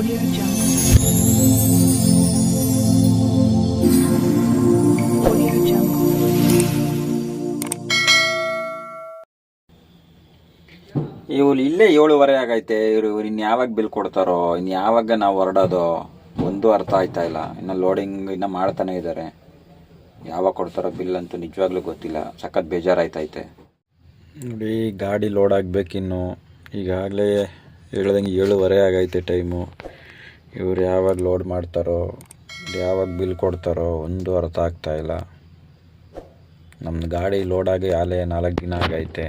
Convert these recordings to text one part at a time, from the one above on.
Audio Jungle. Audio Jungle. ಇವ್ರು ಇಲ್ಲೇ 7:30 ಆಗೈತೆ. ಇವ್ರು ಇನ್ನು ಯಾವಾಗ ಬಿಲ್ ಕೊಡ್ತಾರೋ, ಇನ್ನು ಯಾವಾಗ ನಾವು ಹೊರಡೋದು ಒಂದು ಅರ್ಥ ಆಯ್ತಾ ಇಲ್ಲ. ಇನ್ನು ಲೋಡಿಂಗ್ ಇನ್ನು ಮಾಡ್ತಾನೆ ಇದ್ದಾರೆ. ಯಾವಾಗ ಕೊಡ್ತಾರೋ ಬಿಲ್ ಅಂತೂ ನಿಜವಾಗ್ಲೂ ಗೊತ್ತಿಲ್ಲ. ಸಖತ್ ಬೇಜಾರಾಯ್ತೈತೆ ನೋಡಿ. ಗಾಡಿ ಲೋಡ್ ಆಗಬೇಕಿನ್ನು. ಈಗಾಗಲೇ ಹೇಳ್ದಂಗೆ 7:30 ಆಗೈತೆ ಟೈಮು. ಇವ್ರು ಯಾವಾಗ ಲೋಡ್ ಮಾಡ್ತಾರೋ, ಯಾವಾಗ ಬಿಲ್ ಕೊಡ್ತಾರೋ ಒಂದು ಅರ್ಥ ಆಗ್ತಾಯಿಲ್ಲ. ನಮ್ಮ ಗಾಡಿ ಲೋಡಾಗಿ ಆಲೇ 4 ದಿನ ಆಗೈತೆ.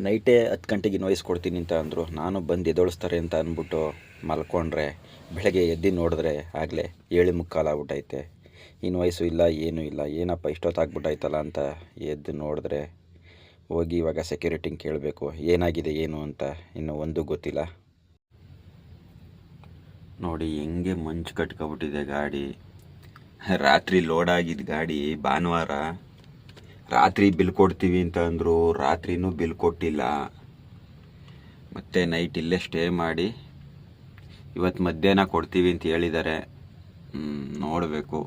ನೈಟೇ 10 ಗಂಟೆಗೆ ಇನ್ವಾಯ್ಸ್ ಕೊಡ್ತೀನಿ ಅಂತ ಅಂದರು. ನಾನು ಬಂದು ಎದೊಳಿಸ್ತಾರೆ ಅಂತ ಅಂದ್ಬಿಟ್ಟು ಮಲ್ಕೊಂಡ್ರೆ ಬೆಳಗ್ಗೆ ಎದ್ದು ನೋಡಿದ್ರೆ ಆಗಲೇ 7:45 ಆಗ್ಬಿಟ್ಟೈತೆ. ಇನ್ವಾಯ್ಸು ಇಲ್ಲ, ಏನೂ ಇಲ್ಲ. ಏನಪ್ಪ ಇಷ್ಟೊತ್ತಾಗ್ಬಿಟ್ಟೈತಲ್ಲ ಅಂತ ಎದ್ದು ನೋಡಿದ್ರೆ ಹೋಗಿ ಇವಾಗ ಸೆಕ್ಯೂರಿಟಿಂಗ್ ಕೇಳಬೇಕು ಏನಾಗಿದೆ ಏನು ಅಂತ. ಇನ್ನೂ ಒಂದು ಗೊತ್ತಿಲ್ಲ ನೋಡಿ. ಹೆಂಗೆ ಮಂಚು ಕಟ್ಕೊಬಿಟ್ಟಿದೆ ಗಾಡಿ. ರಾತ್ರಿ ಲೋಡ್ ಆಗಿದ್ದ ಗಾಡಿ ಭಾನುವಾರ ರಾತ್ರಿ ಬಿಲ್ ಕೊಡ್ತೀವಿ ಅಂತ ಅಂದರು. ರಾತ್ರಿನೂ ಬಿಲ್ ಕೊಟ್ಟಿಲ್ಲ. ಮತ್ತು ನೈಟ್ ಇಲ್ಲೇ ಸ್ಟೇ ಮಾಡಿ ಇವತ್ತು ಮಧ್ಯಾಹ್ನ ಕೊಡ್ತೀವಿ ಅಂತ ಹೇಳಿದ್ದಾರೆ. ನೋಡಬೇಕು.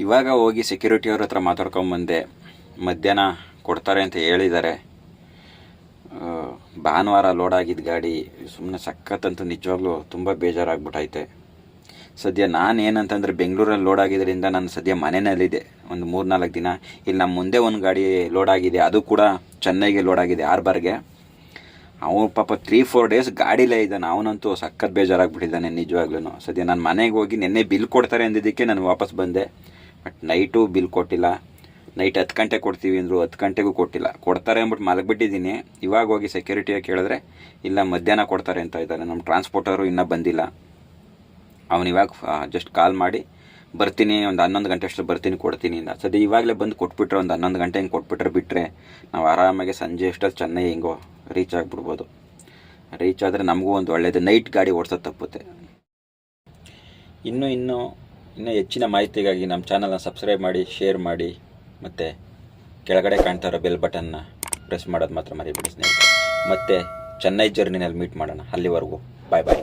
ಇವಾಗ ಹೋಗಿ ಸೆಕ್ಯೂರಿಟಿಯವ್ರ ಹತ್ರ ಮಾತಾಡ್ಕೊಂಬಂದೆ. ಮಧ್ಯಾಹ್ನ ಕೊಡ್ತಾರೆ ಅಂತ ಹೇಳಿದ್ದಾರೆ. ಭಾನುವಾರ ಲೋಡ್ ಆಗಿದ್ದ ಗಾಡಿ ಸುಮ್ಮನೆ ಸಖತ್ತಂತೂ ನಿಜವಾಗ್ಲೂ ತುಂಬ ಬೇಜಾರಾಗ್ಬಿಟ್ಟೈತೆ. ಸದ್ಯ ನಾನು ಏನಂತಂದರೆ ಬೆಂಗಳೂರಲ್ಲಿ ಲೋಡ್ ಆಗಿದ್ದರಿಂದ ನಾನು ಸದ್ಯ ಮನೆಯಲ್ಲಿದೆ ಒಂದು 3-4 ದಿನ. ಇಲ್ಲಿ ನಮ್ಮ ಮುಂದೆ ಒಂದು ಗಾಡಿ ಲೋಡ್ ಆಗಿದೆ, ಅದು ಕೂಡ ಚೆನ್ನೈಗೆ ಲೋಡ್ ಆಗಿದೆ, ಆರ್ಬರ್ಗೆ. ಅವನು ಪಾಪ 3-4 ಡೇಸ್ ಗಾಡಿಲೇ ಇದ್ದಾನೆ. ಅವನಂತೂ ಸಖತ್ ಬೇಜಾರಾಗ್ಬಿಟ್ಟಿದ್ದಾನೆ ನಿಜವಾಗ್ಲೂ. ಸದ್ಯ ನಾನು ಮನೆಗೆ ಹೋಗಿ ನಿನ್ನೆ ಬಿಲ್ ಕೊಡ್ತಾರೆ ಅಂದಿದ್ದಕ್ಕೆ ನಾನು ವಾಪಸ್ ಬಂದೆ. ಬಟ್ ನೈಟು ಬಿಲ್ ಕೊಟ್ಟಿಲ್ಲ. ನೈಟ್ 10 ಗಂಟೆ ಕೊಡ್ತೀವಿ ಅಂದರು, 10 ಗಂಟೆಗೂ ಕೊಟ್ಟಿಲ್ಲ. ಕೊಡ್ತಾರೆ ಅಂದ್ಬಿಟ್ಟು ಮಲಗಿಬಿಟ್ಟಿದ್ದೀನಿ. ಇವಾಗ ಹೋಗಿ ಸೆಕ್ಯೂರಿಟಿಯಾಗಿ ಕೇಳಿದ್ರೆ ಇಲ್ಲ ಮಧ್ಯಾಹ್ನ ಕೊಡ್ತಾರೆ ಅಂತ ಇದ್ದಾರೆ. ನಮ್ಮ ಟ್ರಾನ್ಸ್ಪೋರ್ಟರು ಇನ್ನೂ ಬಂದಿಲ್ಲ. ಅವನು ಇವಾಗ ಜಸ್ಟ್ ಕಾಲ್ ಮಾಡಿ ಬರ್ತೀನಿ, ಒಂದು 11 ಗಂಟೆ ಅಷ್ಟು ಬರ್ತೀನಿ ಕೊಡ್ತೀನಿ ಅಂತ. ಸದ್ಯ ಇವಾಗಲೇ ಬಂದು ಕೊಟ್ಬಿಟ್ರೆ, ಒಂದು 11 ಗಂಟೆ ಹಿಂಗೆ ಕೊಟ್ಬಿಟ್ರೆ ಬಿಟ್ಟರೆ ನಾವು ಆರಾಮಾಗಿ ಸಂಜೆ ಅಷ್ಟಲ್ಲಿ ಚೆನ್ನೈ ಹಿಂಗೋ ರೀಚ್ ಆಗಿಬಿಡ್ಬೋದು. ರೀಚ್ ಆದರೆ ನಮಗೂ ಒಂದು ಒಳ್ಳೆಯದು. ನೈಟ್ ಗಾಡಿ ಓಡಿಸೋದು ತಪ್ಪುತ್ತೆ. ಇನ್ನೂ ಹೆಚ್ಚಿನ ಮಾಹಿತಿಗಾಗಿ ನಮ್ಮ ಚಾನಲ್ನ ಸಬ್ಸ್ಕ್ರೈಬ್ ಮಾಡಿ, ಶೇರ್ ಮಾಡಿ, ಮತ್ತು ಕೆಳಗಡೆ ಕಾಣ್ತಾ ಇರೋ ಬೆಲ್ ಬಟನ್ನ ಪ್ರೆಸ್ ಮಾಡೋದು ಮಾತ್ರ ಮರಿಬೇಡಿ ಸ್ನೇಹಿತರೆ. ಮತ್ತು ಚೆನ್ನೈ ಜರ್ನಿನಲ್ಲಿ ಮೀಟ್ ಮಾಡೋಣ. ಅಲ್ಲಿವರೆಗೂ ಬಾಯ್ ಬಾಯ್.